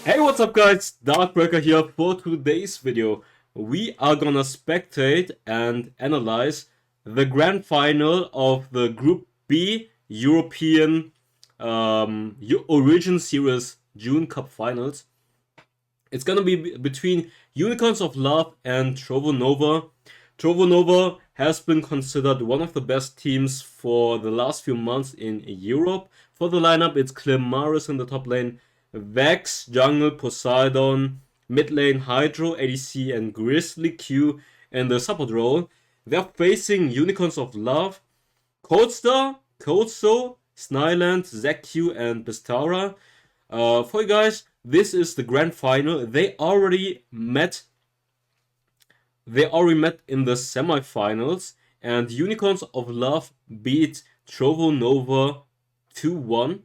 Hey, what's up guys? Darkbreaker here for today's video. We are gonna spectate and analyze the grand final of the Group B European Origin Series June Cup Finals. It's gonna be between Unicorns of Love and TrovoNova. TrovoNova has been considered one of the best teams for the last few months in Europe. For the lineup, it's Klimaris in the top lane, Vex, Jungle, Poseidon, mid lane, Hydro, ADC, and Grizzly Q in the support role. They're facing Unicorns of Love, Coldster, Coldso, Snyland, ZQ, and Bistara. For you guys, this is the grand final. They already met in the semifinals, and Unicorns of Love beat TrovoNova 2-1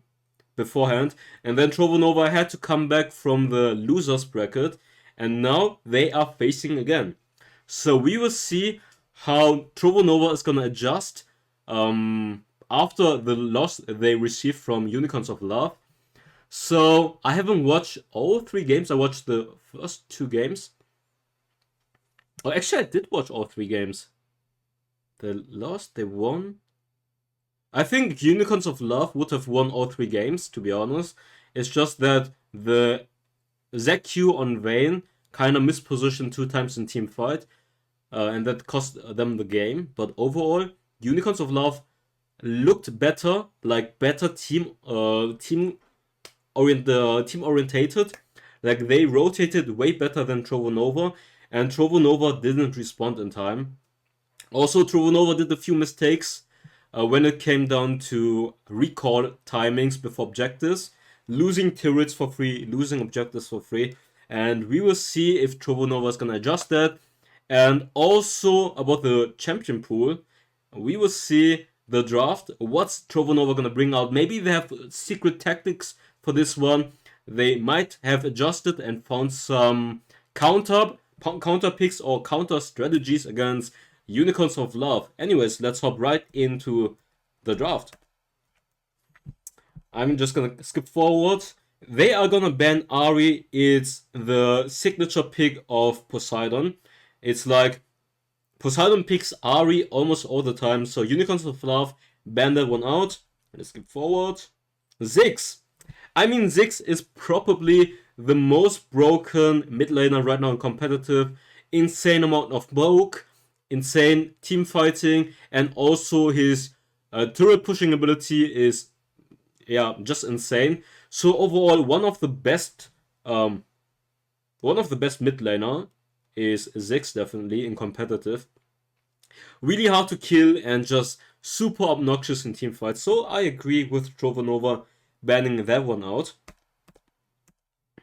beforehand, and then TrovoNova had to come back from the losers bracket, and now they are facing again. So we will see how TrovoNova is gonna adjust after the loss they received from Unicorns of Love. So I haven't watched all three games. I watched the first two games. Oh, actually, I did watch all three games. They lost, they won. I think Unicorns of Love would have won all three games, to be honest. It's just that the ZQ on Vayne kind of mispositioned 2 times in team fight, and that cost them the game. But overall, Unicorns of Love looked better, like better team orientated. Like they rotated way better than TrovoNova, and TrovoNova didn't respond in time. Also, TrovoNova did a few mistakes when it came down to recall timings before objectives, losing turrets for free, losing objectives for free, and we will see if TrovoNova is gonna adjust that. And also about the champion pool, we will see the draft. What's TrovoNova gonna bring out? Maybe they have secret tactics for this one. They might have adjusted and found some counter picks or counter strategies against Unicorns of Love. Anyways, let's hop right into the draft. I'm just gonna skip forward. They are gonna ban Ahri. It's the signature pick of Poseidon. It's like Poseidon picks Ahri almost all the time. So Unicorns of Love ban that one out. Let's skip forward. Ziggs. I mean, Ziggs is probably the most broken mid laner right now in competitive. Insane amount of poke, insane team fighting, and also his turret pushing ability is just insane. So overall, one of the best mid laner is Ziggs, definitely in competitive. Really hard to kill and just super obnoxious in team fights. So I agree with TrovoNova banning that one out.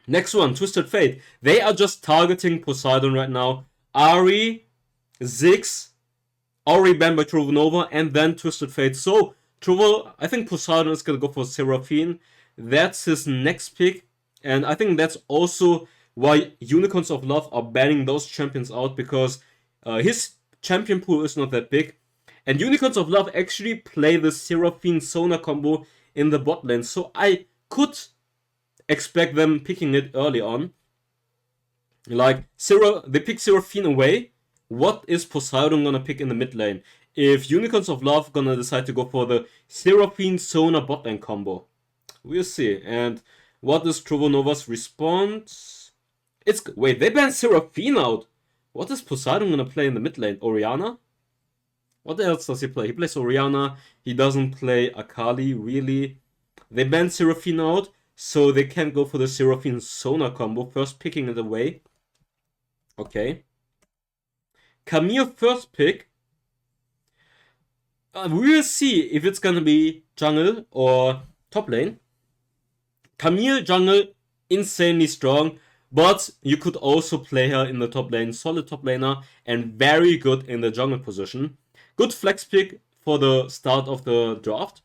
Next one, Twisted Fate. They are just targeting Poseidon right now. Ahri, Ziggs, already banned by TrovoNova, and then Twisted Fate. So I think Poseidon is gonna go for Seraphine. That's his next pick, and I think that's also why Unicorns of Love are banning those champions out, because his champion pool is not that big. And Unicorns of Love actually play the Seraphine Sona combo in the bot lane, so I could expect them picking it early on. Like, they pick Seraphine away. What is Poseidon gonna pick in the mid lane? If Unicorns of Love gonna decide to go for the Seraphine Sona bot lane combo, we'll see. And what is TrovoNova's response? Wait, they banned Seraphine out. What is Poseidon gonna play in the mid lane? Orianna? What else does he play? He plays Orianna. He doesn't play Akali, really. They banned Seraphine out, so they can't go for the Seraphine Sona combo, first picking it away. Okay. Camille first pick. We will see if it's gonna be jungle or top lane. Camille jungle, insanely strong, but you could also play her in the top lane. Solid top laner and very good in the jungle position. Good flex pick for the start of the draft.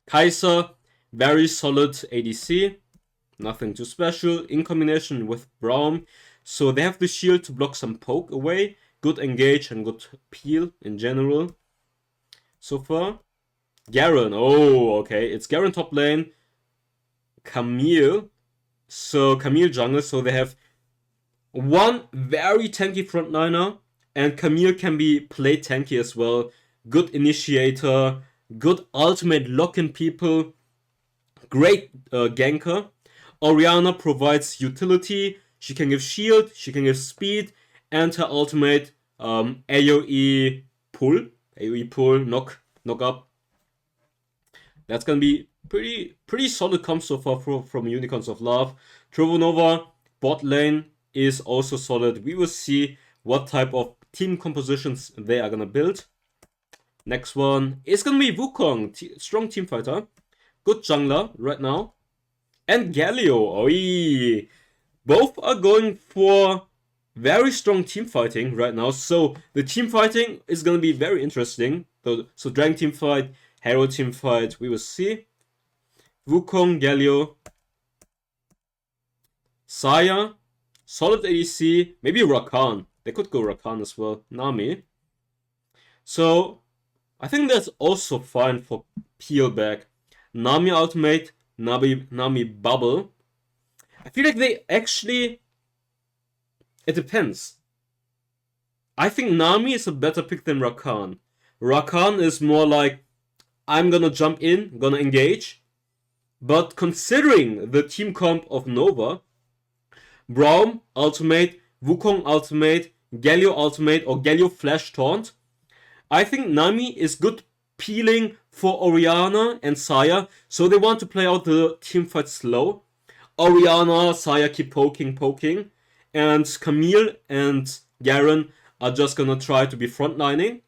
Kai'Sa, very solid ADC. Nothing too special. In combination with Braum. So they have the shield to block some poke away. Good engage and good peel in general. So far. Garen. Oh, okay. It's Garen top lane. Camille. so Camille jungle, so they have one very tanky frontliner, and Camille can be played tanky as well. Good initiator, good ultimate lock-in people, great ganker. Orianna provides utility, she can give shield, she can give speed, and her ultimate AoE pull, knock up. That's gonna be pretty solid comp so far from Unicorns of Love. TrovoNova bot lane is also solid. We will see what type of team compositions they are gonna build. Next one is gonna be Wukong, strong team fighter, good jungler right now, and Galio. Oi. Both are going for very strong team fighting right now, so the team fighting is gonna be very interesting. So Dragon team fight, Hero team fight, we will see. Wukong, Galio, Saya, solid ADC, maybe Rakan. They could go Rakan as well. Nami. So I think that's also fine for peel back. Nami ultimate, Nami bubble. I feel like they actually... It depends. I think Nami is a better pick than Rakan. Rakan is more like, I'm gonna jump in, gonna engage. But considering the team comp of Nova, Braum ultimate, Wukong ultimate, Galio ultimate, or Galio flash taunt, I think Nami is good peeling for Orianna and Saya, so they want to play out the team fight slow. Orianna, Saya keep poking, and Camille and Garen are just gonna try to be frontlining.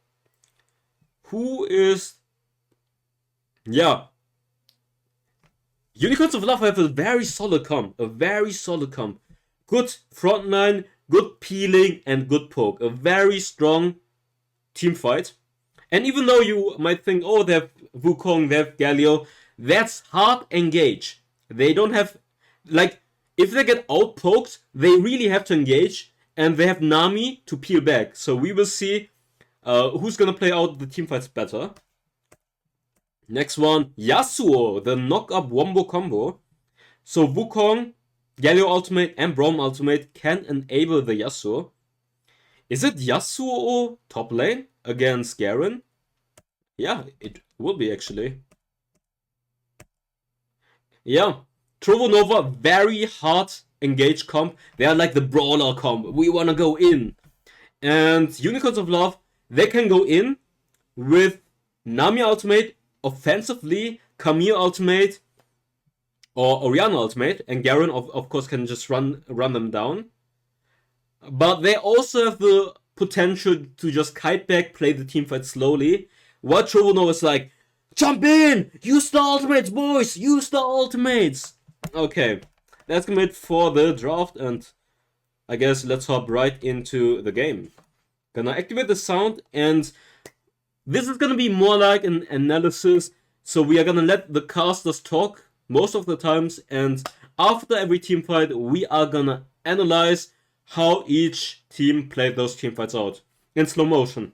Who is... Yeah. Unicorns of Love have a very solid comp. Good frontline, good peeling, and good poke. A very strong team fight. And even though you might think, oh, they have Wukong, they have Galio, that's hard engage. They don't have... Like, if they get outpoked, they really have to engage. And they have Nami to peel back. So we will see who's gonna play out the team fights better. Next one, Yasuo, the knock-up wombo combo. So Wukong, Galio ultimate, and Braum ultimate can enable the Yasuo. Is it Yasuo top lane against Garen? Yeah, it will be actually. Yeah, TrovoNova, very hard engage comp. They are like the brawler comp. We wanna go in. And Unicorns of Love, they can go in with Nami ultimate, offensively, Camille ultimate, or Orianna ultimate, and Garen of course can just run them down. But they also have the potential to just kite back, play the team fight slowly. What TrovoNova is like, jump in! Use the ultimates, boys! Use the ultimates! Okay, that's gonna be it for the draft, and I guess let's hop right into the game. Gonna activate the sound, and this is gonna be more like an analysis, so we are gonna let the casters talk most of the times, and after every team fight, we are gonna analyze how each team played those team fights out in slow motion.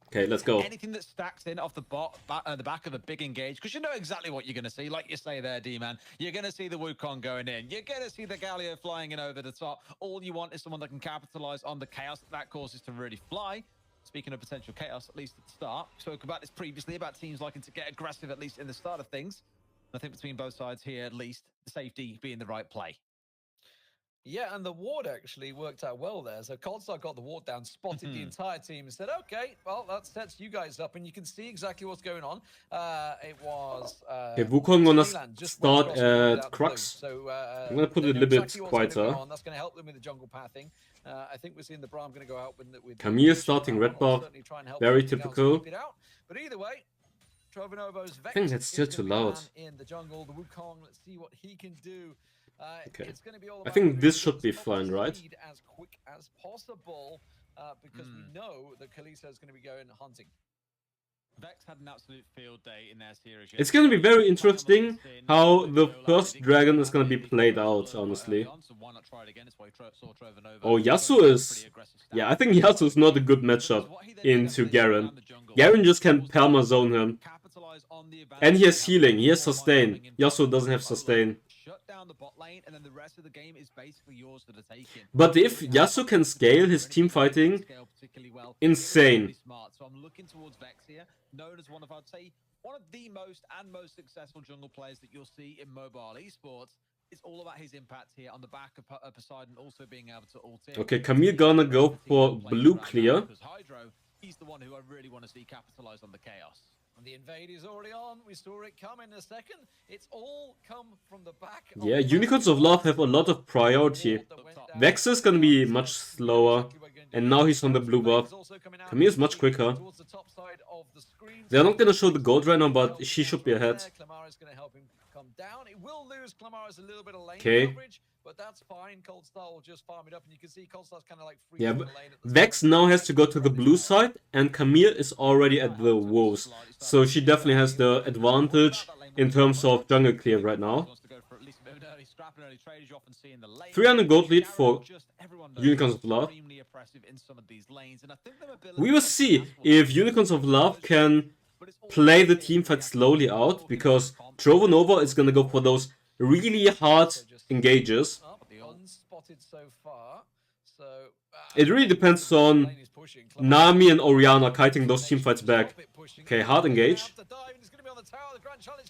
Okay, let's go. Anything that stacks in off the back of a big engage, because you know exactly what you're going to see. Like you say there, D-Man, you're going to see the Wukong going in. You're going to see the Galio flying in over the top. All you want is someone that can capitalize on the chaos that causes to really fly. Speaking of potential chaos, at least at the start, we spoke about this previously, about teams liking to get aggressive, at least in the start of things. I think between both sides here, at least, the safety being the right play. Yeah, and the ward actually worked out well there. So Coldstar got the ward down, spotted the entire team and said, okay, well, that sets you guys up, and you can see exactly what's going on. It was... Okay, Wukong gonna start at Crux. So, I'm gonna put it a little bit quieter. That's going to help them with the jungle pathing. I think we're seeing the Braum going to go out with Camille starting red buff. Very typical. But either way, TrovoNova's I think that's still too loud. In the jungle, the Wukong, let's see what he can do. Okay. It's going to be all I think this should be fine, right? As quick as possible, because we know that Kalisa is going to be going hunting. Vex had an absolute field day in their series. It's going to be very interesting how the first dragon is going to be played out, honestly. Oh, Yasuo is... Yeah, I think Yasuo is not a good matchup into Garen. Garen just can perma zone him. And he has healing, he has sustain. Yasuo doesn't have sustain. shut down the bot lane, and then the rest of the game is basically yours for the taking. But if Yasuo can scale his team fighting, insane. So I'm looking towards Vex here, known as one of, I'd say, one of the most successful jungle players that you'll see in mobile esports. It's all about his impact here on the back of Poseidon also being able to ult in. Okay, Camille gonna go for blue clear. Because Hydro, he's the one who I really want to see capitalize on the chaos. And the invade is already on. We saw it come in a second. It's all come from the back. Yeah, Unicorns of Love have a lot of priority. Vex is gonna be much slower. And now he's on the blue buff. Camille is much quicker. They're not gonna show the gold right now, but she should be ahead. Okay. But that's fine. Coldstar will just farm it up, and you can see Coldstar's kind of like free. Yeah, Vex now has to go to the blue side, and Camille is already at the wolves. So she definitely has the advantage in terms of jungle clear right now. 300 gold lead for Unicorns of Love. We will see if Unicorns of Love can play the teamfight slowly out, because TrovoNova is gonna go for those really hard engages. It really depends on Nami and Orianna kiting those teamfights back. Okay, hard engage.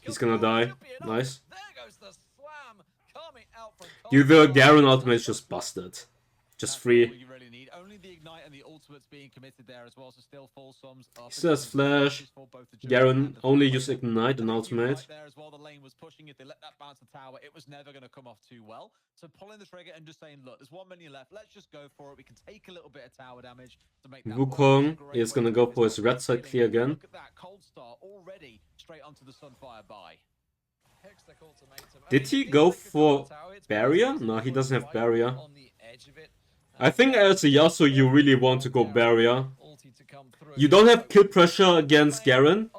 He's gonna die. Nice. Dude, the Garen ultimate is just busted. Just free. Only the ignite and the ultimates being committed there as well, so still full sums up. He says flash. Garen only use ignite and ultimate. There as well, the lane was pushing it. They let that bounce the tower. It was never going to come off too well. So pulling the trigger and just saying, look, there's 1 minion left. Let's just go for it. We can take a little bit of tower damage to make that. Wukong is gonna go for his red side clear again. Look at that, Coldstar already straight onto the Sunfire buy. Did he go for barrier? No, he doesn't have barrier. I think as a Yasuo you really want to go barrier. You don't have kill pressure against Garen,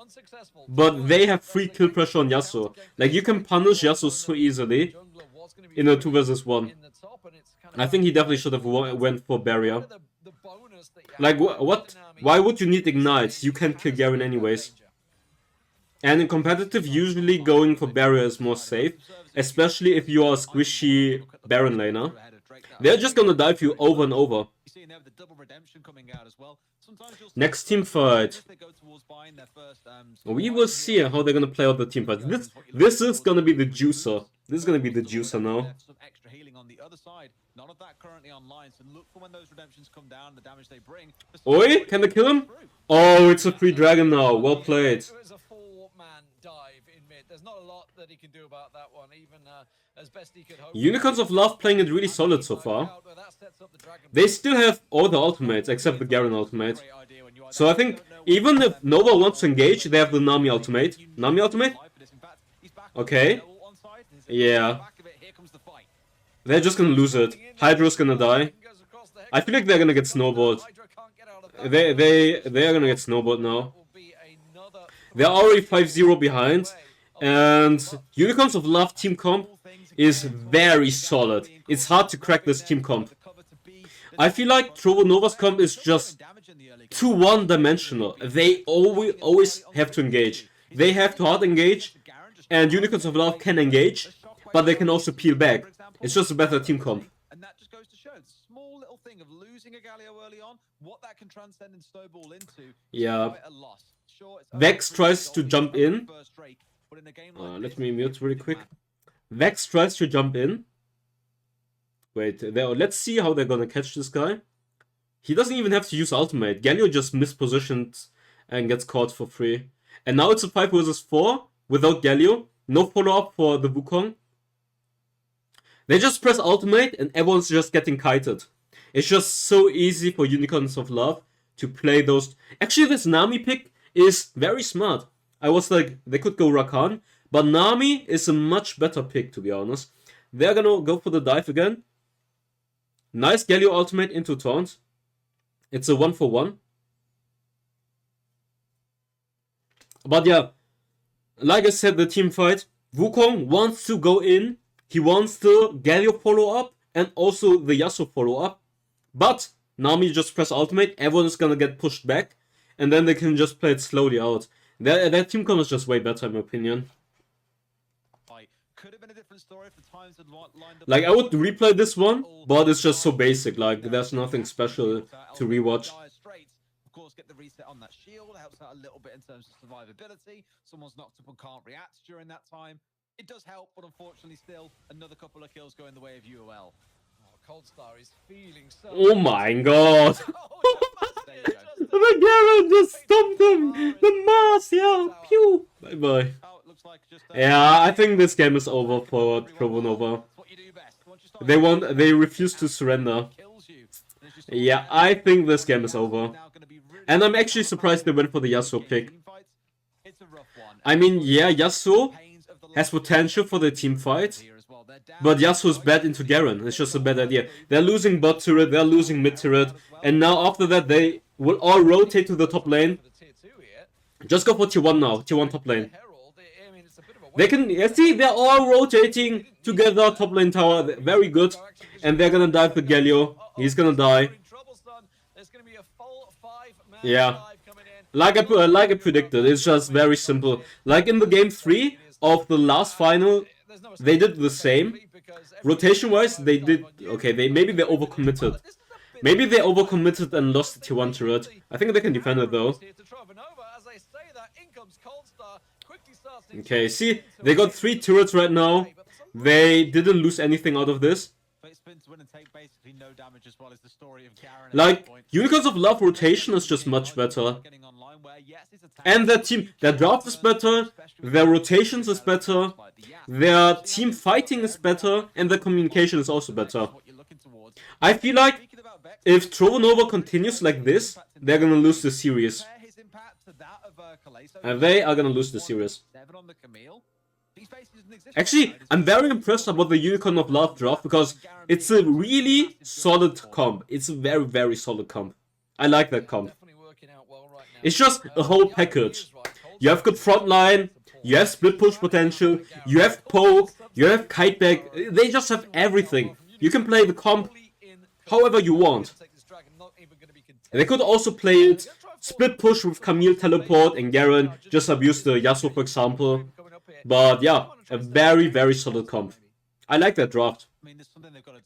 but they have free kill pressure on Yasuo. Like, you can punish Yasuo so easily in a 2 versus 1. I think he definitely should have went for barrier. Like, what? Why would you need ignite? You can kill Garen anyways. And in competitive, usually going for barrier is more safe, especially if you are a squishy Baron laner. They're just gonna dive you over and over. Next team fight. We will see how they're gonna play out the team fight. This is gonna be the juicer. This is gonna be the juicer now. Oi, can they kill him? Oh, it's a free dragon now. Well played. There's not a lot that he can do about that one, even as best he could hope. Unicorns of Love playing it really solid so far. They still have all the ultimates except the Garen ultimate. So I think even if Nova wants to engage, they have the Nami ultimate. Nami ultimate? Okay. Yeah. They're just gonna lose it. Hydra's gonna die. I feel like they're gonna get snowballed. They are gonna get snowballed now. They're already 5-0 behind. And Unicorns of Love team comp is very solid. It's hard to crack this team comp. I feel like TrovoNova's comp is just too one-dimensional. They always have to engage. They have to hard engage, and Unicorns of Love can engage, but they can also peel back. It's just a better team comp. And that just goes to show the small little thing of losing a Galio early on, what that can transcend and snowball into. Yeah. Vex tries to jump in. Let me mute really quick. Vex tries to jump in. Wait, let's see how they're gonna catch this guy. He doesn't even have to use ultimate. Galio just mispositioned and gets caught for free. And now it's a 5 versus 4 without Galio. No follow-up for the Wukong. They just press ultimate and everyone's just getting kited. It's just so easy for Unicorns of Love to play those. Actually, this Nami pick is very smart. I was like, they could go Rakan, but Nami is a much better pick, to be honest. They're gonna go for the dive again. Nice Galio ultimate into taunt. It's a 1-for-1. But yeah, like I said, the team fight. Wukong wants to go in. He wants the Galio follow-up and also the Yasuo follow-up. But Nami just press ultimate. Everyone's gonna get pushed back. And then they can just play it slowly out. Their team comp is just way better, in my opinion. Could have been a different story if the times had lined up. Like, I would replay this one, but it's just so basic. Like, there's nothing special to rewatch. Of course, get the reset on that shield. Helps out a little bit in terms of survivability. Someone's knocked up and can't react during that time. It does help, but unfortunately, still another couple of kills going the way of UOL. Coldstar is feeling so. Oh my god! The Garen just stopped him! The Mars, yeah! Pew! Bye bye. Yeah, I think this game is over for TrovoNova. They refuse to surrender. Yeah, I think this game is over. And I'm actually surprised they went for the Yasuo pick. I mean, yeah, Yasuo has potential for the team fight, but Yasuo's bad into Garen. It's just a bad idea. They're losing bot turret, they're losing mid turret, and now after that they will all rotate to the top lane. Just go for tier 1 now, tier 1 top lane. They can, see, they're all rotating together, top lane tower, very good. And they're gonna dive the Galio, he's gonna die. Yeah, like I predicted, it's just very simple. Like in the game 3 of the last final, they did the same. Rotation wise, they did okay. Maybe they overcommitted. Maybe they overcommitted and lost the tier 1 turret. I think they can defend it though. Okay, see, they got 3 turrets right now. They didn't lose anything out of this. Like, Unicorns of Love rotation is just much better. And their team, their draft is better, their rotations is better, their team fighting is better, and their communication is also better. I feel like if TrovoNova continues like this, they're gonna lose the series. And they are gonna lose the series. Actually, I'm very impressed about the Unicorn of Love draft because it's a really solid comp. It's a very, very solid comp. I like that comp. It's just a whole package. You have good frontline, you have split push potential, you have poke, you have kiteback. They just have everything. You can play the comp however you want. They could also play it split push with Camille teleport and Garen, just abuse the Yasuo for example. But yeah, a very, very solid comp. I like that draft.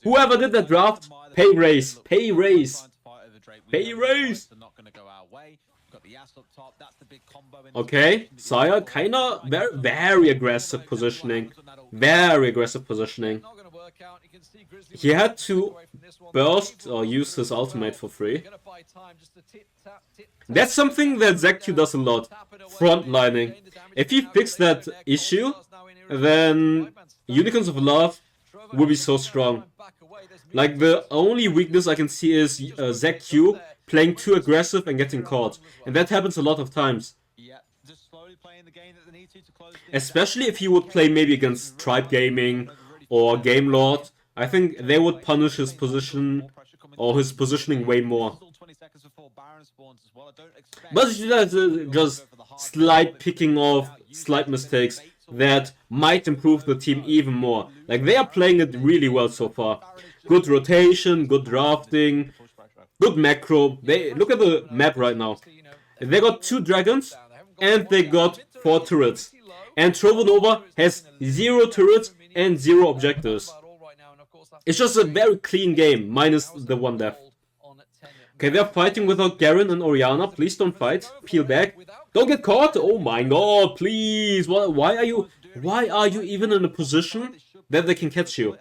Whoever did that draft, pay raise, pay raise, pay raise. Okay, Saya kinda very aggressive positioning. Very aggressive positioning. He had to burst or use his ultimate for free. That's something that ZQ does a lot. Frontlining. If he fixed that issue, then Unicorns of Love will be so strong. Like, the only weakness I can see is ZQ playing too aggressive and getting caught. And that happens a lot of times. Especially if he would play maybe against Tribe Gaming or Game Lord. I think they would punish his position or his positioning way more. But that's just slight picking off, slight mistakes that might improve the team even more. Like, they are playing it really well so far. Good rotation, good drafting, good macro. They look at the map right now. They got 2 dragons and they got 4 turrets. And TrovoNova has 0 turrets and 0 objectives. It's just a very clean game, minus the 1 death. Okay, they're fighting without Garen and Orianna. Please don't fight. Peel back. Don't get caught. Oh my god, please. Why are you even in a position that they can catch you?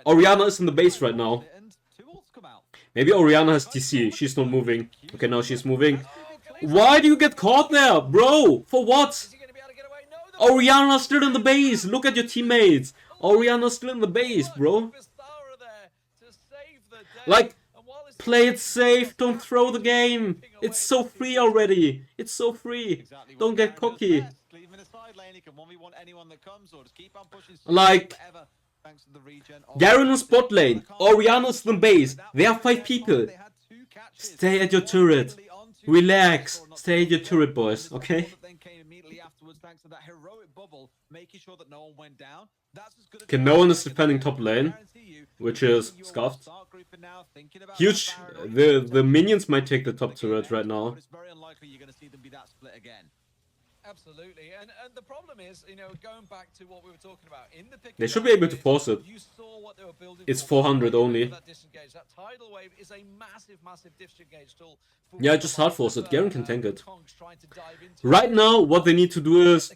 Orianna is in the base right now. Maybe Orianna has TC. She's not moving. Okay, now she's moving. Why do you get caught there, bro? For what? Orianna's still in the base. Look at your teammates. Orianna's still in the base, bro. Like, play it safe. Don't throw the game. It's so free already. It's so free. Don't get cocky. Like, Garen in spot lane. Orianna's in the base. There are 5 people. Stay at your turret. Relax. Stay at your turret, boys. Okay? Okay, no one is defending top lane, which is scuffed. Huge. The minions might take the top turret right now. Absolutely, and the problem is, you know, going back to what we were talking about in the pick. They should be able to force it. You saw what they were building. It's for, 400 only. That disengage, that tidal wave is a massive disengage tool. Yeah, just hard force it. Garen can tank it. Right now, what they need to do is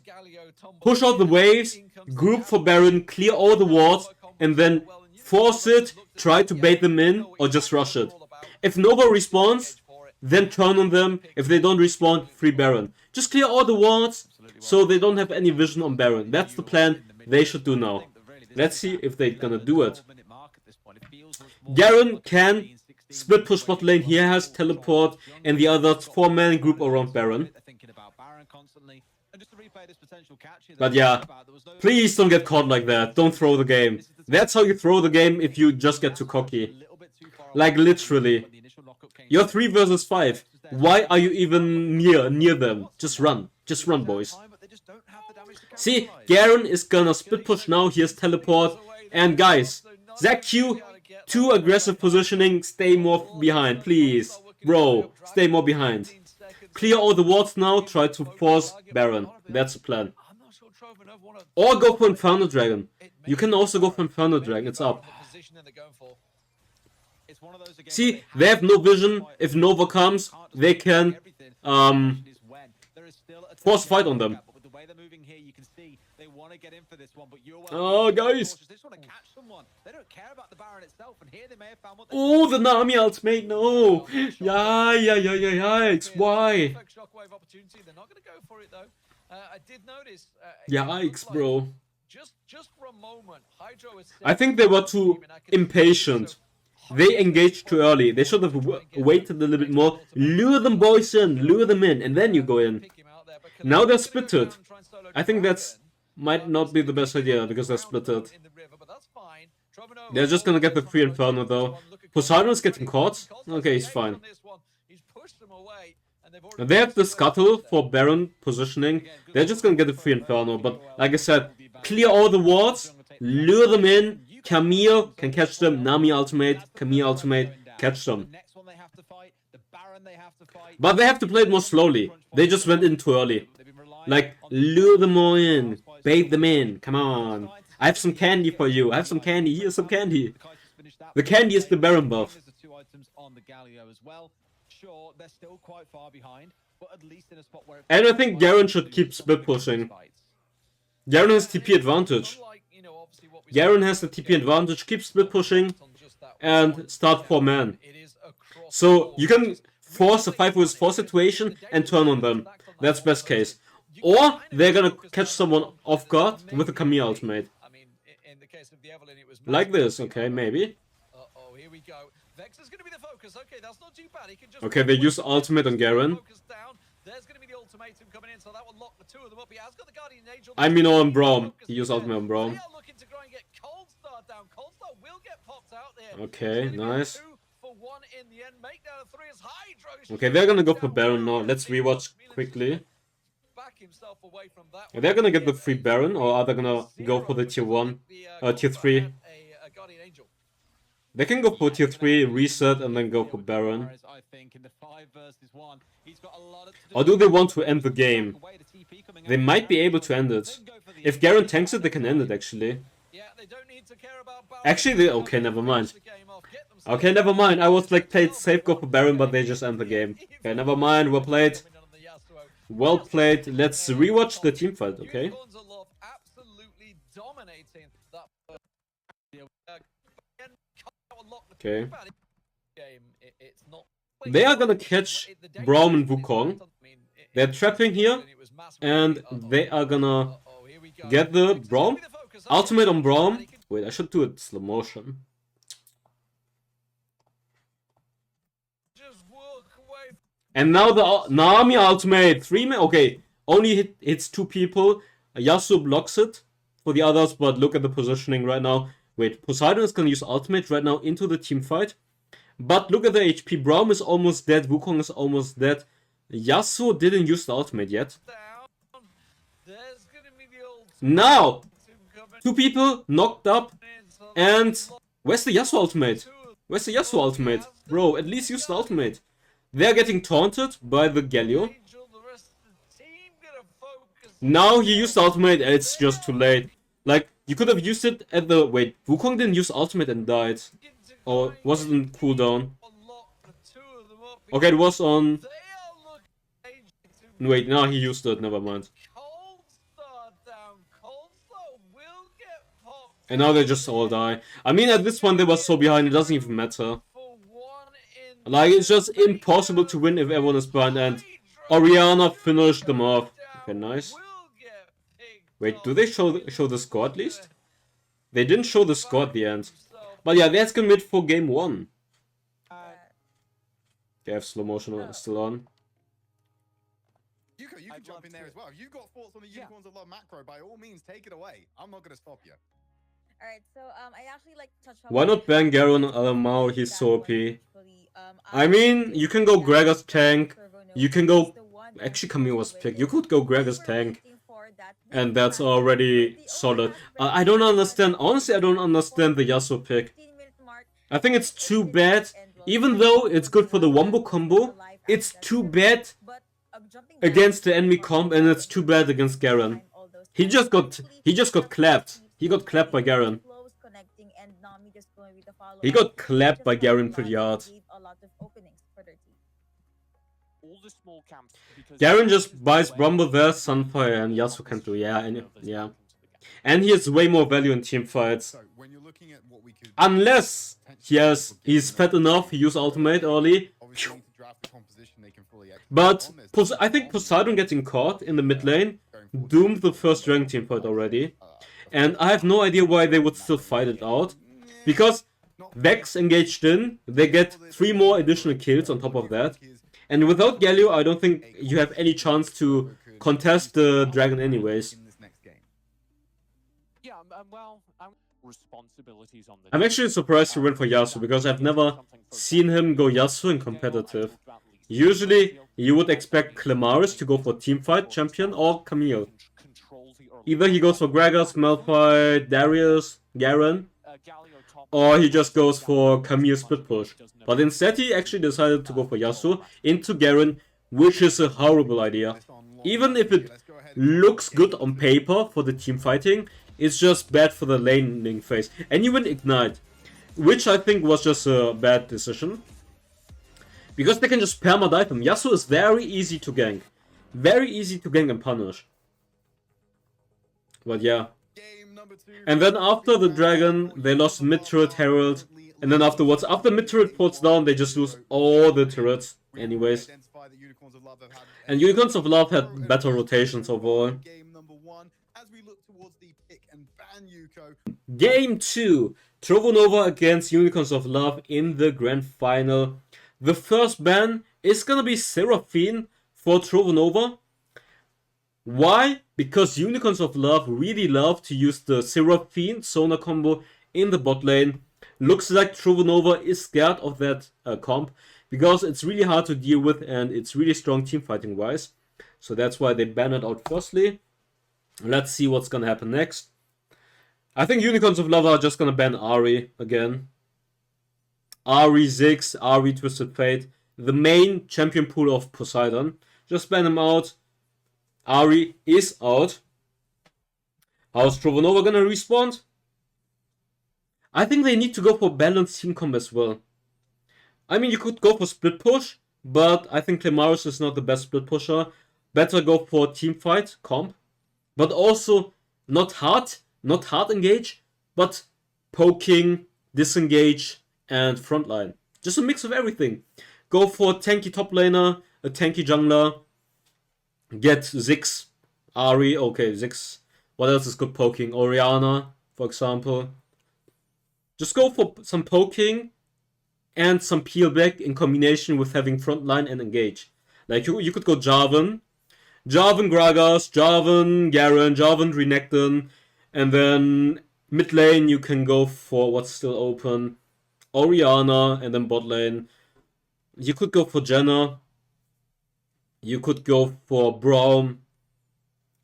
push out the waves, group for Baron, clear all the wards, and then force it, try to bait them in, or just rush it. If Nova responds, then turn on them. If they don't respond, free Baron. Just clear all the wards, so they don't have any vision on Baron. That's the plan they should do now. Let's see if they're gonna do it. Garen can split push bot lane. He has teleport, and the other 4-man group around Baron. But yeah, please don't get caught like that. Don't throw the game. That's how you throw the game if you just get too cocky. Like literally. You're 3 versus 5. Why are you even near them? Just run. Just run, boys. See, Garen is gonna split push now. He has teleport. And guys, ZQ, too aggressive positioning. Stay more behind, please. Bro, stay more behind. Clear all the wards now. Try to force Baron. That's the plan. Or go for Inferno Dragon. You can also go for Inferno Dragon. It's up. See, they have no vision. If Nova comes, they can force fight on them. Oh, guys. Oh, the Nami ultimate, no. Yeah, yikes. Why? Yikes, bro. I think they were too impatient. They engaged too early. They should have waited a little bit more. Lure them boys in, lure them in, and then you go in. Now they're splitted. I think that's might not be the best idea because they're splitted. They're just gonna get the free Inferno though. Poseidon's getting caught. Okay, he's fine. They have the scuttle for Baron positioning. They're just gonna get the free Inferno. But like I said, clear all the wards, lure them in. Camille can catch them. Nami ultimate, Camille ultimate, catch them. But they have to play it more slowly. They just went in too early. Like, lure them all in. Bait them in. Come on. I have some candy for you. I have some candy. Here's some candy. The candy is the Baron buff. And I think Garen should keep split pushing. Garen has TP advantage. Garen has the TP advantage, keep split pushing, and start 4-man. So you can force a 5 vs 4 situation and turn on them. That's best case. Or they're gonna catch someone off guard with a Camille ultimate. Like this, okay, maybe. Okay, they use ultimate on Garen. I mean on Braum. He used ultimate on Braum. Okay, nice. Okay, they're gonna go for Baron now. Let's rewatch quickly. Are they gonna get the free Baron, or are they gonna go for the tier 1, tier 3? They can go for tier 3, reset, and then go for Baron. Or do they want to end the game? They might be able to end it. If Garen tanks it, they can end it, actually. Actually, okay, never mind. Okay, never mind. I was like, played safe, go for Baron, but they just end the game. Okay, never mind. Well played. Well played. Let's rewatch the team fight, okay? Okay. They are gonna catch Braum and Wukong. They're trapping here, and they are gonna get the Braum. Ultimate on Braum. Wait, I should do it slow motion. And now the Nami ultimate. 3-man. Okay, only hits 2 people. Yasuo blocks it for the others, but look at the positioning right now. Wait, Poseidon is gonna use ultimate right now into the team fight. But look at the HP. Braum is almost dead. Wukong is almost dead. Yasuo didn't use the ultimate yet. Now! 2 people knocked up. And where's the Yasuo ultimate? Where's the Yasuo ultimate? Bro, at least use the ultimate. They're getting taunted by the Galio. Now he used ultimate, it's just too late. Like, you could have used it at the... Wait, Wukong didn't use ultimate and died. Or was it in cooldown? Okay, it was on... Wait, no, he used it, never mind. And now they just all die. I mean, at this point they were so behind, it doesn't even matter. Like, it's just impossible to win if everyone is behind, and Orianna finished them off. Okay, nice. Wait, do they show the score at least? They didn't show the score at the end. But yeah, that's commit for game 1. They have slow motion still on. You can jump in there as well. If you've got thoughts on the Unicorns of Love macro, by all means, take it away. I'm not going to stop you. Alright, so I actually like to touch on... Why not ban Garen on Alamao? He's so OP. I mean, you can go Gregor's tank. You can go... Actually, Camille was picked. You could go Gregor's tank. And that's already solid. I don't understand. Honestly, I don't understand the Yasuo pick. I think it's too bad. Even though it's good for the wombo combo, it's too bad against the enemy comp, and it's too bad against Garen. He just got clapped. He got clapped by Garen. He got clapped by Garen pretty hard. Garen just buys Rumble there, Sunfire, and Yasuo can do. Yeah. And he has way more value in team fights. Unless he's fat enough, he uses ultimate early. But I think Poseidon getting caught in the mid lane doomed the first Dragon team fight already. And I have no idea why they would still fight it out. Because Vex engaged in, they get 3 more additional kills on top of that. And without Galio, I don't think you have any chance to contest the Dragon anyways. I'm actually surprised to win for Yasuo, because I've never seen him go Yasuo in competitive. Usually, you would expect Clemaris to go for teamfight champion or Camille. Either he goes for Gragas, Malphite, Darius, Garen, or he just goes for Camille split push. But instead he actually decided to go for Yasuo into Garen, which is a horrible idea. Even if it looks good on paper for the team fighting, it's just bad for the laning phase. And you win Ignite, which I think was just a bad decision. Because they can just perma-dive him. Yasuo is very easy to gank. Very easy to gank and punish. But yeah. And then after the Dragon, they lost mid-turret Herald. And then afterwards, after mid-turret ports down, they just lose all the turrets anyways. And Unicorns of Love had better rotations overall. Game 2. TrovoNova against Unicorns of Love in the grand final. The first ban is gonna be Seraphine for TrovoNova. Why? Because Unicorns of Love really love to use the Seraphine Sona combo in the bot lane. Looks like TrovoNova is scared of that comp, because it's really hard to deal with and it's really strong teamfighting wise. So that's why they ban it out firstly. Let's see what's gonna happen next. I think Unicorns of Love are just gonna ban Ahri again. Ahri Ziggs, Ahri Twisted Fate, the main champion pool of Poseidon. Just ban him out. Ahri is out. How's TrovoNova gonna respawn? I think they need to go for balanced team comp as well. I mean, you could go for split push, but I think Clemaris is not the best split pusher. Better go for team fight comp. But also not hard engage, but poking, disengage, and frontline. Just a mix of everything. Go for tanky top laner, a tanky jungler. Get Ziggs, Ahri, okay, Ziggs. What else is good poking? Orianna, for example. Just go for some poking and some peel back in combination with having frontline and engage. Like you could go Jarvan, Gragas, Jarvan, Garen, Jarvan, Renekton, and then mid lane you can go for what's still open. Orianna, and then bot lane. You could go for Jenna. You could go for Braum.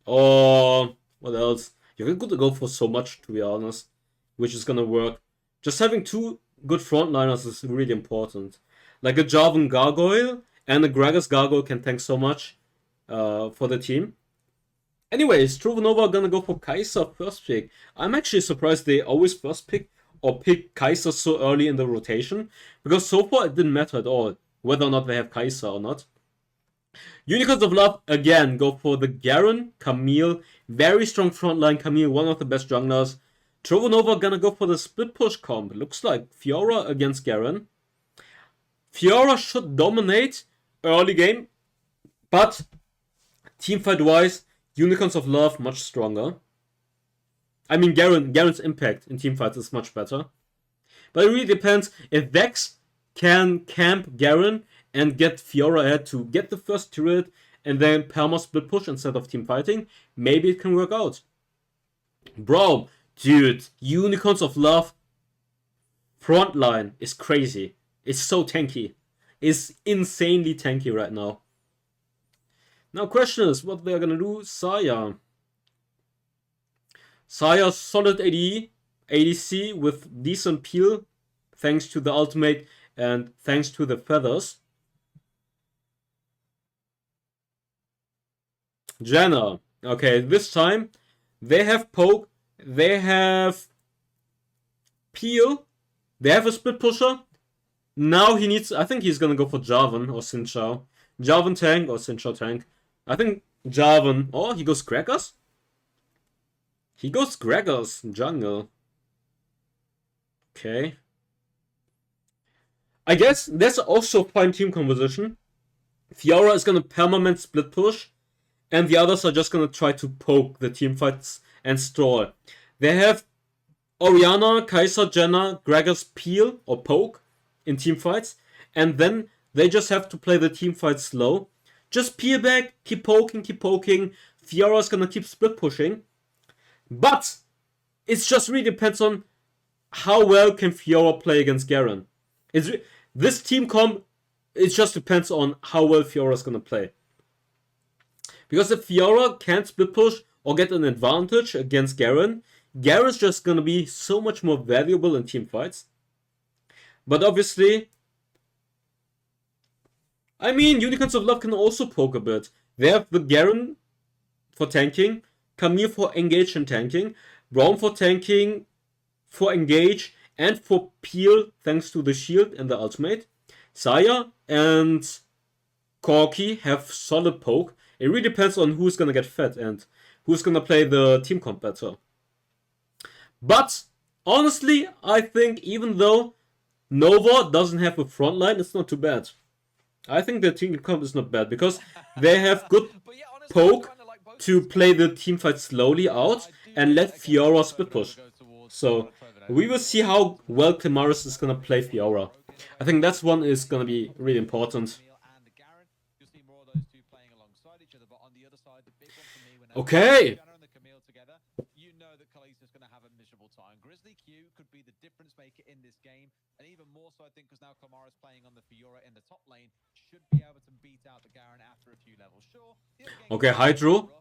Or what else? You could go for so much, to be honest, which is gonna work. Just having 2 good frontliners is really important. Like a Jarvan Gargoyle and a Gragas Gargoyle can tank so much for the team. Anyways, TrovoNova gonna go for Kai'Sa first pick. I'm actually surprised they always first pick or pick Kai'Sa so early in the rotation, because so far it didn't matter at all whether or not they have Kai'Sa or not. Unicorns of Love again go for the Garen, Camille, very strong frontline Camille, one of the best junglers. TrovoNova gonna go for the split push comp. It looks like Fiora against Garen. Fiora should dominate early game, but teamfight wise, Unicorns of Love much stronger. I mean, Garen's impact in teamfights is much better. But it really depends. If Vex can camp Garen and get Fiora ahead to get the first turret and then perma split push instead of team fighting, maybe it can work out. Bro, dude, Unicorns of Love frontline is crazy. It's so tanky. It's insanely tanky right now. Now, question is what they're gonna do. Saya, solid AD, ADC with decent peel, thanks to the ultimate and thanks to the feathers. Janna, okay, this time they have poke, they have peel, they have a split pusher. Now he needs, I think he's gonna go for Jarvan or Xin Zhao. Jarvan tank or Xin Zhao tank. I think Jarvan. Oh, he goes Crackers? He goes Crackers jungle. Okay. I guess that's also fine team composition. Fiora is gonna permanent split push, and the others are just gonna try to poke the team fights and stall. They have Orianna, Kai'Sa, Janna, Gregor's peel or poke in team fights, and then they just have to play the team fight slow. Just peel back, keep poking. Fiora's gonna keep split pushing. But it just really depends on how well can Fiora play against Garen. This team comp, it just depends on how well Fiora's gonna play. Because if Fiora can't split push or get an advantage against Garen, Garen's just gonna be so much more valuable in team fights. But obviously, I mean, Unicorns of Love can also poke a bit. They have the Garen for tanking, Camille for engage and tanking, Braum for tanking, for engage, and for peel thanks to the shield and the ultimate. Saya and Corki have solid poke. It really depends on who's gonna get fed and who's gonna play the team comp better. But honestly, I think even though Nova doesn't have a front line, it's not too bad. I think the team comp is not bad because they have good poke to play the team fight slowly out and let Fiora split push. So we will see how well Climaris is gonna play Fiora. I think that's one is gonna be really important. Okay. You know that Khaleesi's going to have a miserable time. Grizzly Q could be the difference maker in this game, and even more so, I think, because now Klamara's playing on the Fiora in the top lane, should be able to beat out the Garen after a few levels. Sure. Okay, Hydro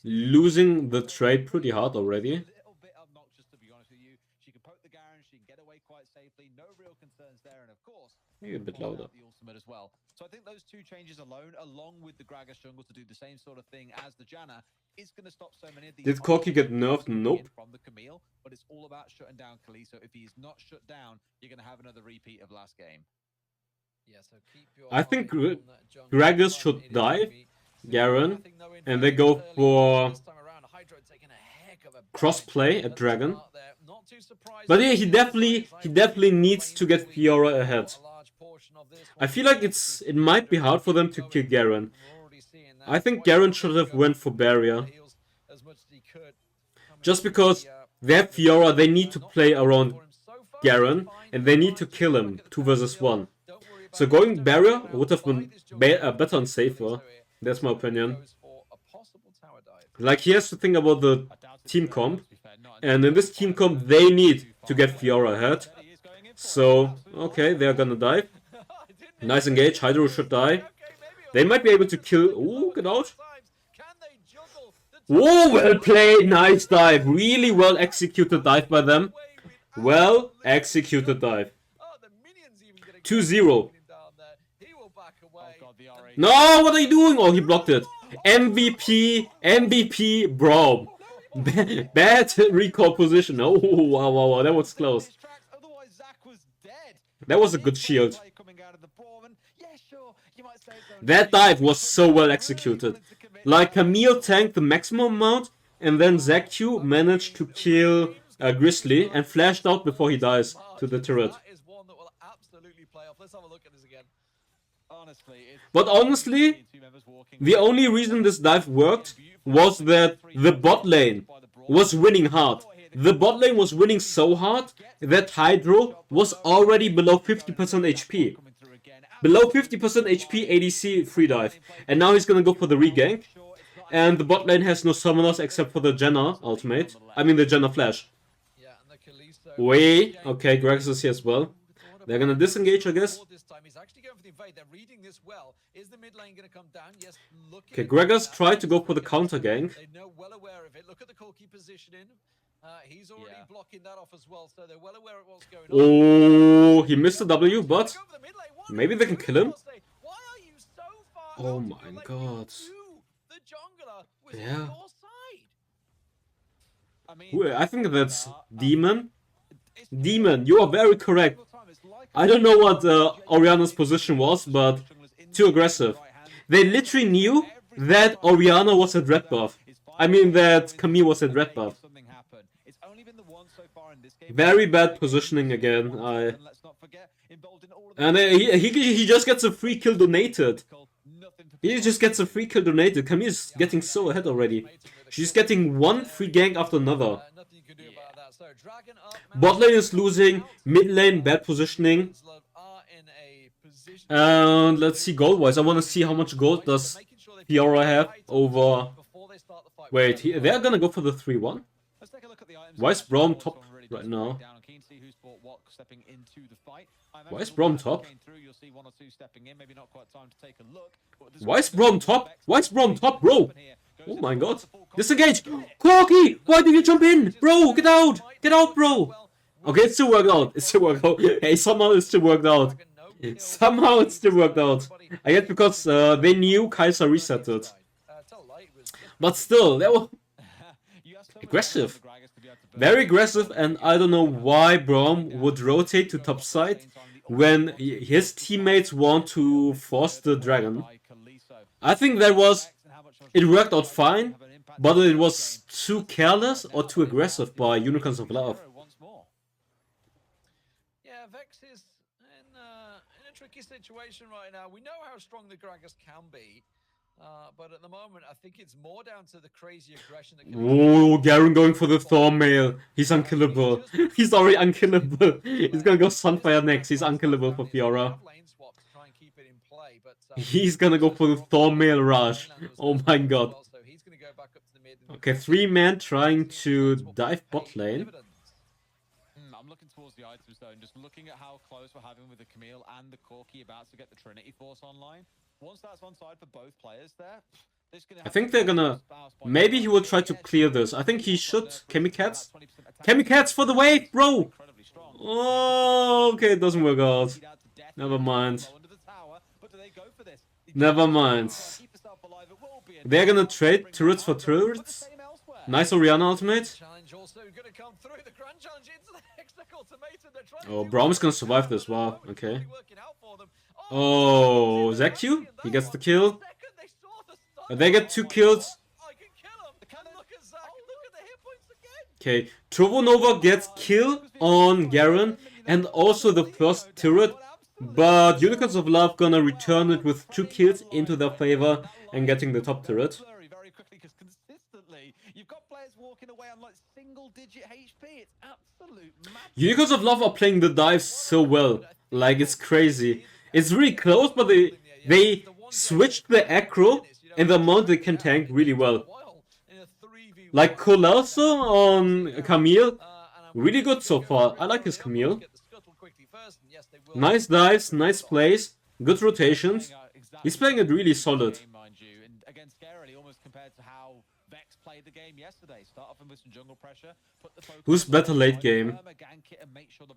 losing the trade pretty hard already. A little bit obnoxious, to be honest with you. She can poke the Garen, she can get away quite safely. No real concerns there, and of course, Maybe a bit louder. the ultimate as well. So I think those two changes alone, along with the Gragas jungle to do the same sort of thing as the Janna, is going to stop so many of these. Did Corki get nerfed? Nope. From the Camille, but it's all about shutting down Khaleesi. So if he's not shut down, you're going to have another repeat of last game. Yeah, so keep your I think eye on that jungle Gragas front. should It is dive, gonna be Garen, nothing, no and they impact go early for this time around. Hydro taking a heck of a cross-play damage at the Dragon. start there. Not too surprising. But yeah, he definitely needs to get Fiora ahead. I feel like it might be hard for them to kill Garen. I think Garen should have went for barrier. Just because they have Fiora, they need to play around Garen, and they need to kill him 2 versus 1. So going barrier would have been better and safer. That's my opinion. Like, he has to think about the team comp, and in this team comp, they need to get Fiora ahead. So, okay, they're gonna dive. Nice engage, Hydro should die. They might be able to kill... Ooh, get out. Oh, well played, nice dive. Really well executed dive by them. Well executed dive. 2-0. No, what are you doing? Oh, he blocked it. MVP, MVP, bro. Bad recall position. Oh, wow, wow, wow, that was close. Otherwise, Zach was dead. That was a good shield. That dive was so well executed. Like, Camille tanked the maximum amount, and then ZQ managed to kill Grizzly and flashed out before he dies to the turret. That is one that will absolutely play off. Let's have a look at this again. But honestly, the only reason this dive worked was that the bot lane was winning hard. The bot lane was winning so hard that Hydro was already below 50% HP. Below 50% HP ADC free dive. And now he's gonna go for the regank. And the bot lane has no summoners except for the Jenna ultimate. I mean the Jenna flash. Wait, okay, Gragas is here as well. They're gonna disengage, I guess. Okay, Gragas tried to go for the counter gank. He's already blocking that off as well, so they're well aware of what's going Oh, on. he missed the W, but maybe they can kill him. Oh my god. Yeah. I think that's Demon. Demon, you are very correct. I don't know what Oriana's position was, but too aggressive. They literally knew that Oriana was at red buff. I mean that Camille was at red buff. Very bad positioning again. And he just gets a free kill donated. He just gets a free kill donated. Camille's getting so ahead already. She's getting one free gank after another. Bot lane is losing, mid lane bad positioning. And let's see gold wise. I want to see how much gold does Fiora have over. Wait, they're gonna go for the 3-1. Why is Braum top right now? Why is Braum top? Why is Braum top? Why is Braum top, bro? Oh my god. Disengage! Corky! Why did you jump in? Bro, get out! Get out, bro! Okay, it still worked out. It still worked out. Hey, somehow it still worked out. Somehow it still worked out. I guess because they knew Kai'Sa reset it. But still, they were aggressive. Very aggressive, and I don't know why Braum would rotate to top side when his teammates want to force the dragon. I think that was... It worked out fine, but it was too careless or too aggressive by Unicorns of Love. Yeah, Vex is in a tricky situation right now. We know how strong the Gragas can be. But at the moment, I think it's more down to the crazy aggression that Oh, Garen going for the Thornmail. He's unkillable. He's already unkillable. He's gonna go Sunfire next. He's unkillable for Fiora. He's gonna go for the Thornmail rush. Oh my god. Okay, 3-man trying to dive bot lane. I'm looking towards the items though, and just looking at how close we're having with the Camille and the Corki about to get the Trinity Force online. Once that's on side for both players there, I think they're gonna... Maybe he will try to clear this. I think he should. Chemicats? Chemicats for the wave, bro! Oh, okay, it doesn't work out. Never mind. Never mind. They're gonna trade turrets for turrets. Nice Oriana ultimate. Oh, Braum's gonna survive this. Wow, okay. Oh, ZQ? He gets the kill. They get 2 kills. Okay, TrovoNova gets kill on Garen and also the first turret. But Unicorns of Love gonna return it with 2 kills into their favor and getting the top turret. Unicorns of Love are playing the dives so well. Like, it's crazy. It's really close, but they switched the aggro and the amount they can tank really well. Like Colosso on Camille, really good so far. I like his Camille. Nice dives, nice plays, good rotations. He's playing it really solid. Who's better late game?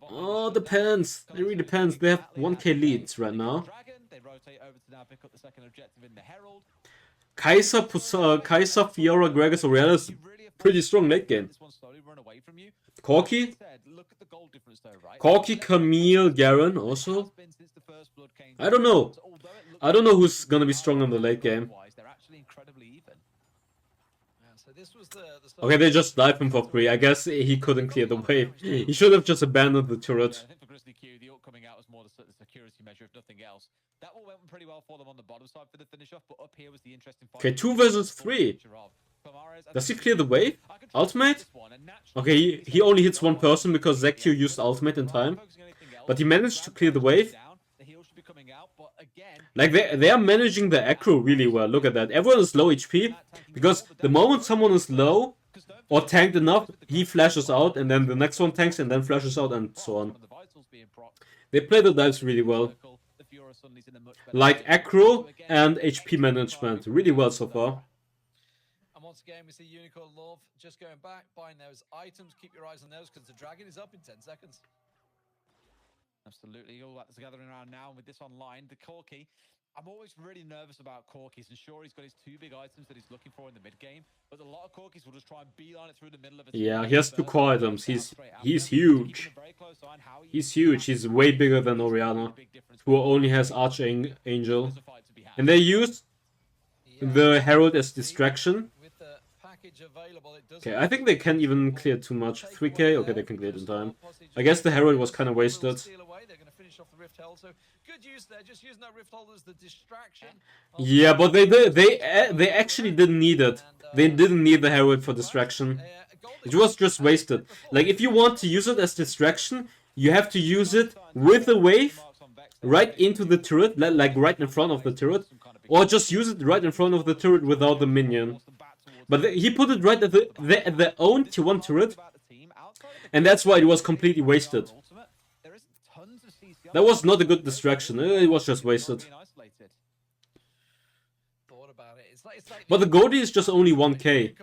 Oh, depends. It really depends. They have 1k leads right now. Kai'Sa, Fiora, Gragas, Oriana is pretty strong late game. Corki? Corki, Camille, Garen also? I don't know. I don't know who's gonna be strong in the late game. So this was the Okay, they just dive him for free. I guess he couldn't clear the wave. He should have just abandoned the turret. I think for Grizzly Q, the ult coming out was more the security measure, if nothing else. That all went pretty well for them on the bottom side for the finish off, but up here was the interesting fight. Okay, 2 versus 3. Does he clear the wave? Ultimate? Okay, he only hits one person because ZQ used ultimate in time. But he managed to clear the wave. Like, they are managing the aggro really well. Look at that. Everyone is low HP. Because the moment someone is low or tanked enough, he flashes out. And then the next one tanks and then flashes out and so on. They play the dives really well. Like aggro and HP management. Really well so far. And once again, we see Unicorn Love just going back, buying those items. Keep your eyes on those because the dragon is up in 10 seconds. Absolutely, all that's gathering around now. And with this online, the Corki, I'm always really nervous about Corkis, and sure, he's got his 2 big items that he's looking for in the mid game, but a lot of Corkis will just try and beeline it through the middle of it. Yeah, he has 2 core items. He's huge. He's huge. He's way bigger than Oriana, who only has Archangel. And they use the Herald as distraction. Okay, I think they can't even clear too much. 3k? Okay, they can clear it in time. I guess the Herald was kind of wasted. Yeah, but they actually didn't need it. They didn't need the Herald for distraction. It was just wasted. Like, if you want to use it as distraction, you have to use it with the wave right into the turret, like right in front of the turret. Or just use it right in front of the turret without the minion. But he put it right at the own tier 1 turret, and that's why it was completely wasted. That was not a good distraction, it was just wasted. But the Goldie is just only 1k.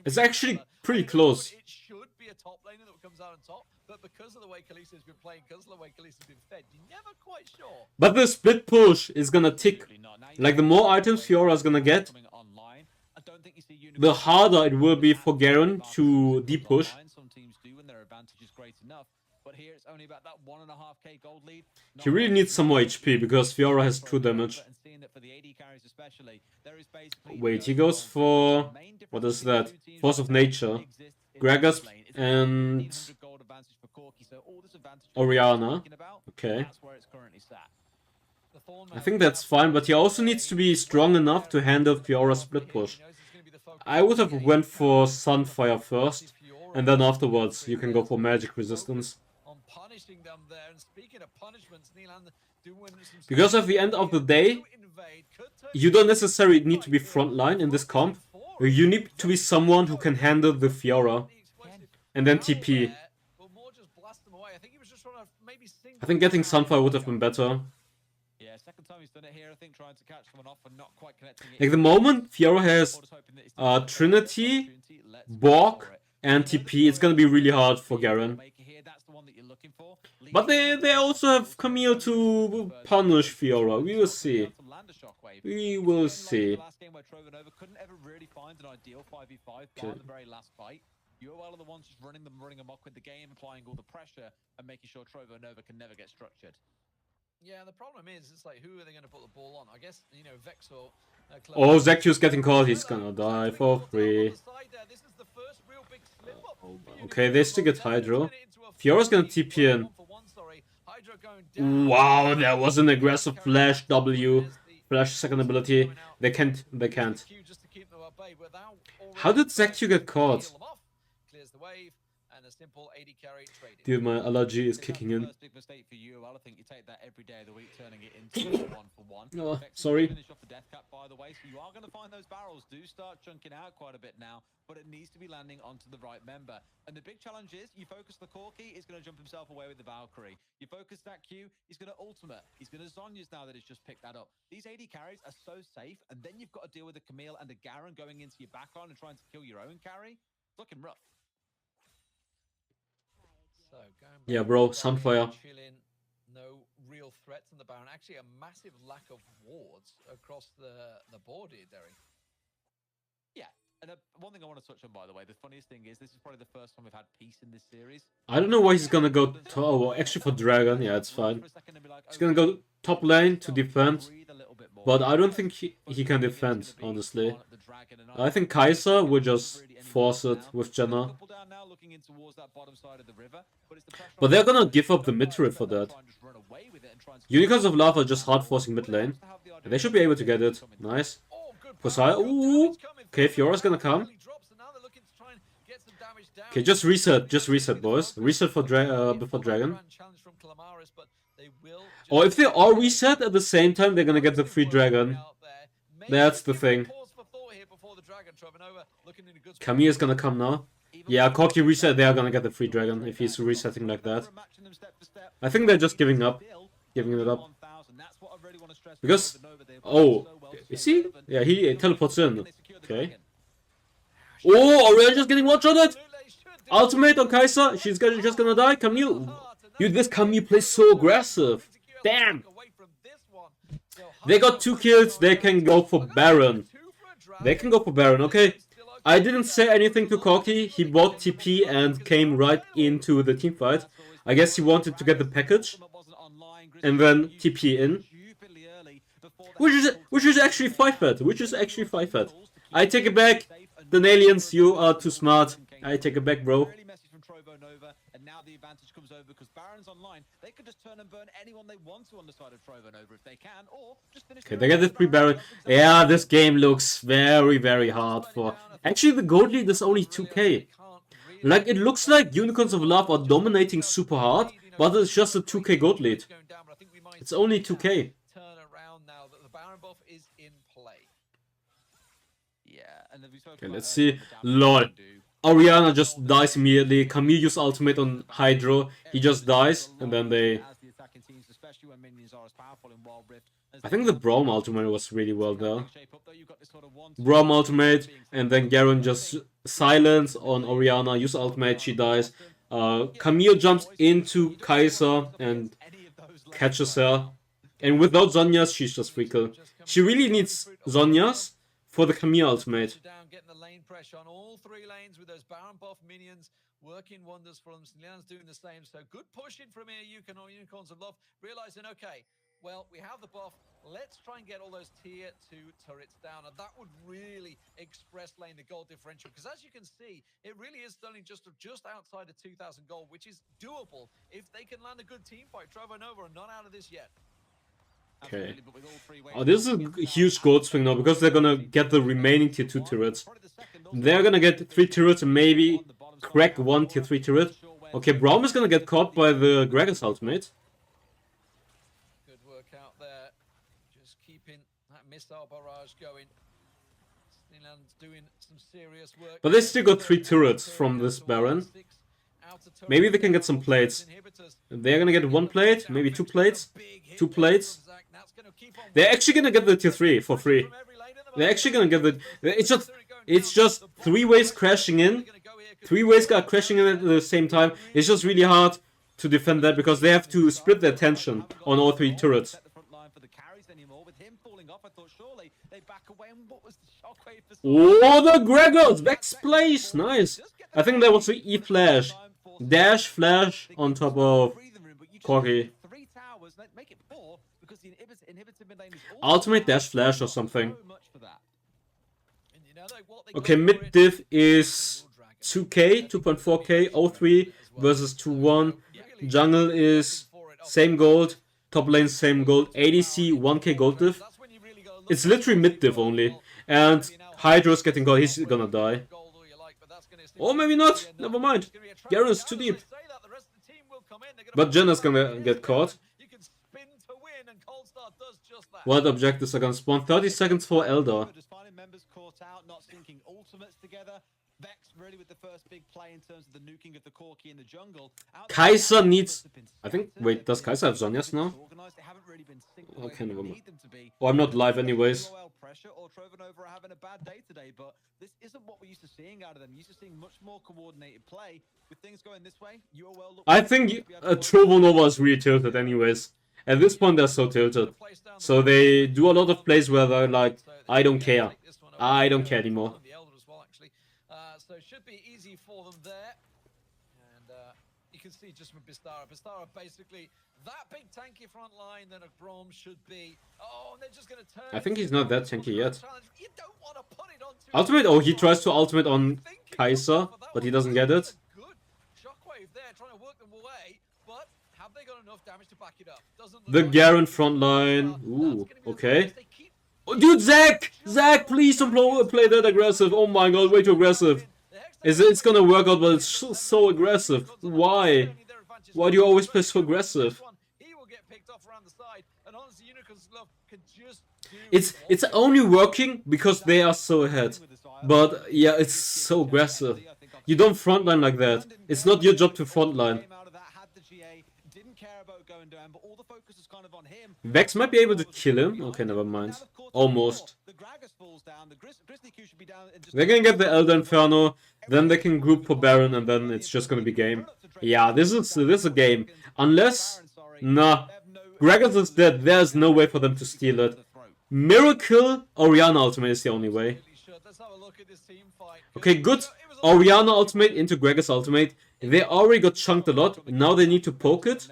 It's actually pretty close. It should be a top laner that comes out on top, but because of the way Kalisa's been playing, because of the way Kalisa's been fed, you're never quite sure. But the split push is gonna tick. Like, the more items Fiora is gonna get, the harder it will be for Garen to deep-push. He really needs some more HP because Fiora has 2 damage. Wait, he goes for... what is that? Force of Nature. Gragas and... Oriana. Okay. I think that's fine, but he also needs to be strong enough to handle Fiora's split push. I would have went for Sunfire first, and then afterwards you can go for magic resistance. Because at the end of the day, you don't necessarily need to be frontline in this comp. You need to be someone who can handle the Fiora. And then TP. I think getting Sunfire would have been better. Like, the moment Fiora has Trinity, Borg, and TP, it's gonna be really hard for Garen. But they also have Camille to punish Fiora. We will see. We will see. Okay. UOL are the ones just running amok with the game, applying all the pressure and making sure TrovoNova can never get structured. Yeah, the problem is, it's like, who are they going to put the ball on? I guess, you know, Vexor... Oh, ZQ's getting caught. He's gonna die for free. Okay, they still get Hydro. Fiora's gonna TP in. Wow, that was an aggressive flash W. Flash second ability. They can't. How did ZQ get caught? Dude, my allergy is kicking in. Oh, sorry. You are going to find those barrels do start chunking out quite a bit now, but it needs to be landing onto the right member. And the big challenge is, you focus the Corki, he's going to jump himself away with the Valkyrie. You focus that Q, he's going to ultimate. He's going to Zhonya's now that he's just picked that up. These AD carries are so safe, and then you've got to deal with a Camille and a Garen going into your backline and trying to kill your own carry. It's looking rough. Yeah, bro, Sunfire. no real threats in the Baron. Actually, a massive lack of wards across the board here, Derry. Yeah. And one thing I want to touch on, by the way, the funniest thing is this is probably the first time we've had peace in this series. I don't know why he's gonna go well, actually for Dragon, yeah, it's fine. He's gonna go top lane to defend, but I don't think he can defend, honestly. I think Kai'Sa will just force it with Jenna. But they're gonna give up the mid turret for that. Unicorns of Love are just hard forcing mid lane. And they should be able to get it. Nice. Poseidon. Ooh. Okay, Fiora's gonna come. Okay, just reset. Just reset, boys. Reset for before Dragon. Or if they all reset at the same time, they're gonna get the free Dragon. That's the thing. Kamiya's gonna come now. Yeah, Corki reset, they are gonna get the free Dragon if he's resetting like that. I think they're just giving up. Giving it up. Because... Oh, is he? Yeah, he teleports in. Okay. Oh, Aurelion just getting one-shotted! Ultimate on Kai'Sa. She's just gonna die. Camille. Dude, this Camille plays so aggressive. Damn. They got 2 kills. They can go for Baron. They can go for Baron. Okay. I didn't say anything to Corki. He bought TP and came right into the teamfight. I guess he wanted to get the package. And then TP in. Which is actually 5-bet. Which is actually 5-bet. I take it back. The aliens, you are too smart. I take it back, bro. And now the advantage comes over because Baron's online. They could just turn and burn anyone they want to on the side of TrovoNova if they can, or just finish. Okay, they get the free Baron. Yeah, this game looks very, very hard for. Actually, the gold lead is only 2k. Like, it looks like Unicorns of Love are dominating super hard, but it's just a 2k gold lead. It's only 2k. Okay, let's see. Lol. Orianna just dies immediately. Camille used ultimate on Hydro. He just dies, and then they... I think the Braum ultimate was really well there. Braum ultimate, and then Garen just silence on Orianna, use ultimate, she dies. Camille jumps into Kai'Sa and catches her. And without Zhonya's, she's just free kill. She really needs Zhonya's for the Camille ultimate. Getting the lane pressure on all 3 lanes with those Baron buff minions working wonders for them. Lian's doing the same. So good pushing from here, Unicorns of Love, realizing, okay, well, we have the buff. Let's try and get all those tier 2 turrets down. And that would really express lane the gold differential. Because as you can see, it really is only just outside of 2,000 gold, which is doable if they can land a good team fight. TrovoNova are not out of this yet. Okay. Oh, this is a huge gold swing now because they're gonna get the remaining tier 2 turrets. They're gonna get 3 turrets and maybe crack 1 tier 3 turret. Okay, Braum is gonna get caught by the Gregor's ultimate. Good work out there. Just keeping that missile barrage going. Snilland's doing some serious work. But they still got 3 turrets from this Baron. Maybe they can get some plates. They're gonna get 1 plate, maybe 2 plates. 2 plates. They're actually gonna get the tier 3 for free. They're actually gonna get the... It's just 3 waves crashing in. 3 waves are crashing in at the same time. It's just really hard to defend that because they have to split their attention on all 3 turrets. Oh, the Gregors! Backsplash! Nice! I think that was the E-Flash. Dash, Flash on top of Corki. Ultimate dash flash or something. Okay, mid diff is 2k, 2.4k, 0.3 versus 2.1. Jungle is same gold, top lane same gold, ADC 1k gold diff. It's literally mid diff only. And Hydro's getting gold, he's gonna die. Or maybe not, never mind. Garen is too deep. But Jenna's gonna get caught. What objectives are gonna spawn? 30 seconds for Elder. Vex really with the first big play in terms of the nuking of the Corki in the jungle. Kaiser needs... I think... Wait, does Kaiser have Zhonya's now? They haven't really been synced the way Okay, that never we mind. need them to be. Oh, I'm not live anyways. UOL pressure or TrovoNova are having a bad day today, but this isn't what we're used to seeing out of them. We're used to seeing much more coordinated play. With things going this way, UOL look I think TrovoNova is really tilted anyways. At this point, they're so tilted. So they do a lot of plays where they're like, I don't care. I don't care anymore. So it should be easy for them there. And you can see just from Bistara. Bistara basically that big tanky front line that a Braum should be. Oh, and they're just going to turn. I think he's not that tanky yet. You don't want to put it on Ultimate? Oh, he tries to ultimate on Kaiser, but he doesn't get it. Good shockwave there, trying to work them away, but have they got enough damage to back it up? The Garen front line. Ooh, okay. Oh, dude, Zach! Zach, please don't play that aggressive. Oh my god, way too aggressive. It's gonna work out, but it's so aggressive. Why? Why do you always play so aggressive? It's only working because they are so ahead. But yeah, it's so aggressive. You don't frontline like that. It's not your job to frontline. Vex might be able to kill him. Okay, never mind. Almost. They're gonna get the Elder Inferno, then they can group for Baron, and then it's just gonna be game. Yeah, this is a game. Unless... Nah. Gragas is dead, there's no way for them to steal it. Miracle, Orianna ultimate is the only way. Okay, good. Orianna ultimate into Gragas ultimate. They already got chunked a lot, now they need to poke it.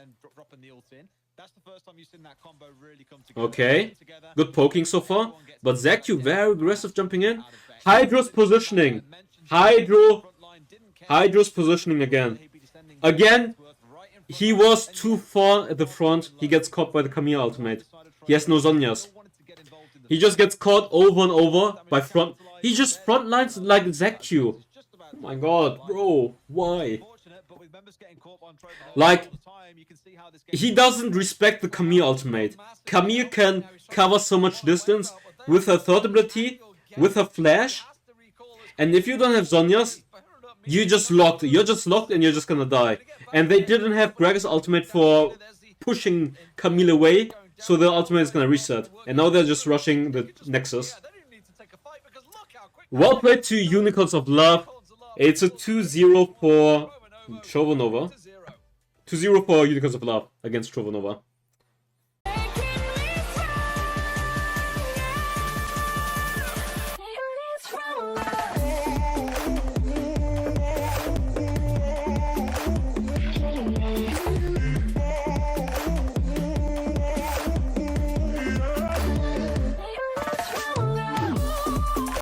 Okay, good poking so far. But Zacu very aggressive jumping in. Hydra's positioning. Hydra's positioning again. Again, he was too far at the front. He gets caught by the Camille ultimate. He has no Zhonya's. He just gets caught over and over by front. He just front lines like Zacu. Oh my god, bro, why? Like, he doesn't respect the Camille ultimate. Camille can cover so much distance with her third ability, with her flash, and if you don't have Zhonya's, you're just locked. You're just locked and you're just gonna die. And they didn't have Gragas ultimate for pushing Camille away, so the ultimate is gonna reset. And now they're just rushing the Nexus. Well played to Unicorns of Love. It's a 2-0 for TrovoNova. 2-0 for Unicorns of Love against TrovoNova.